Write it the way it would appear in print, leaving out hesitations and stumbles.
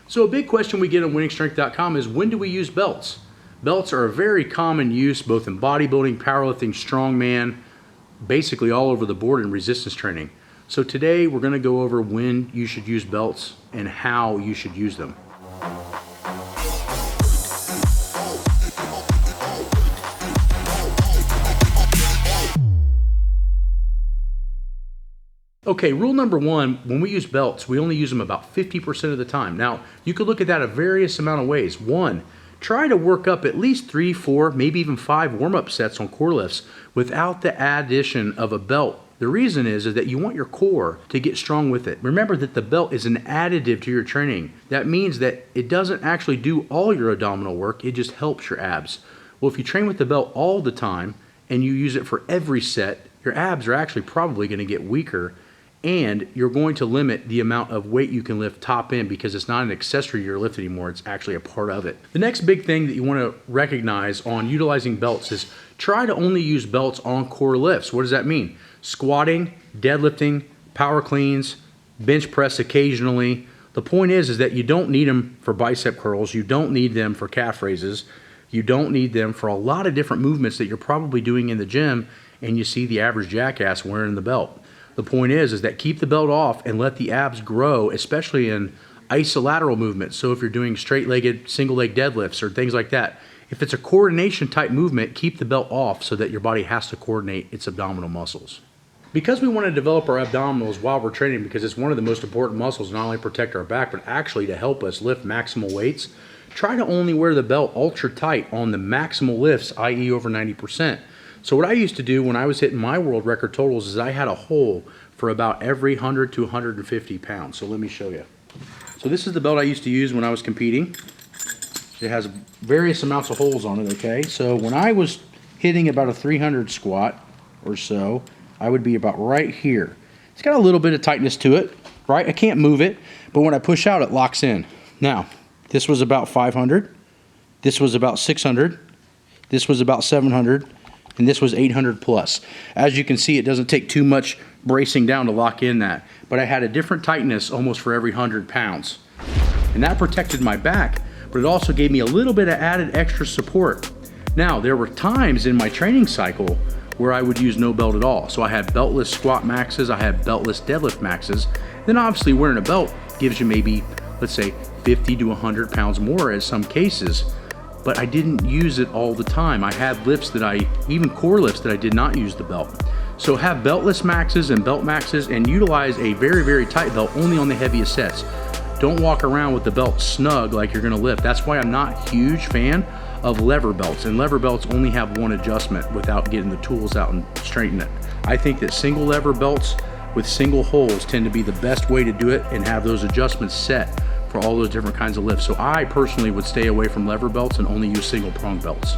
So a big question we get on winningstrength.com is, when do we use belts? Belts are a very common use both in bodybuilding, powerlifting, strongman, basically all over the board in resistance training. So today we're going to go over when you should use belts and how you should use them. Okay, rule number one, when we use belts, we only use them about 50% of the time. Now, you could look at that a various amount of ways. One, try to work up at least 3, 4, maybe even 5 warm-up sets on core lifts without the addition of a belt. The reason is that you want your core to get strong with it. Remember that the belt is an additive to your training. That means that it doesn't actually do all your abdominal work, it just helps your abs. Well, if you train with the belt all the time and you use it for every set, your abs are actually probably going to get weaker, and you're going to limit the amount of weight you can lift top in because it's not an accessory to your lift anymore, it's actually a part of it. The next big thing that you want to recognize on utilizing belts is try to only use belts on core lifts. What does that mean? Squatting, deadlifting, power cleans, bench press occasionally. The point is that you don't need them for bicep curls, you don't need them for calf raises, you don't need them for a lot of different movements that you're probably doing in the gym and you see the average jackass wearing the belt. The point is that keep the belt off and let the abs grow, especially in isolateral movements. So if you're doing straight-legged, single-leg deadlifts or things like that, if it's a coordination type movement, keep the belt off so that your body has to coordinate its abdominal muscles. Because we want to develop our abdominals while we're training, because it's one of the most important muscles, not only protect our back, but actually to help us lift maximal weights, try to only wear the belt ultra tight on the maximal lifts, i.e. over 90%. So what I used to do when I was hitting my world record totals is I had a hole for about every 100 to 150 pounds. So let me show you. So this is the belt I used to use when I was competing. It has various amounts of holes on it, okay? So when I was hitting about a 300 squat or so, I would be about right here. It's got a little bit of tightness to it, right? I can't move it, but when I push out, it locks in. Now, this was about 500. This was about 600. This was about 700. And this was 800 plus. As you can see, it doesn't take too much bracing down to lock in that. But I had a different tightness almost for every 100 pounds. And that protected my back, but it also gave me a little bit of added extra support. Now, there were times in my training cycle where I would use no belt at all. So I had beltless squat maxes, I had beltless deadlift maxes. Then obviously wearing a belt gives you maybe, let's say, 50 to 100 pounds more in some cases. But I didn't use it all the time. I had lifts that even core lifts that I did not use the belt. So have beltless maxes and belt maxes and utilize a very, very tight belt only on the heaviest sets. Don't walk around with the belt snug like you're gonna lift. That's why I'm not a huge fan of lever belts, and lever belts only have one adjustment without getting the tools out and straightening it. I think that single lever belts with single holes tend to be the best way to do it and have those adjustments set for all those different kinds of lifts. So I personally would stay away from lever belts and only use single prong belts.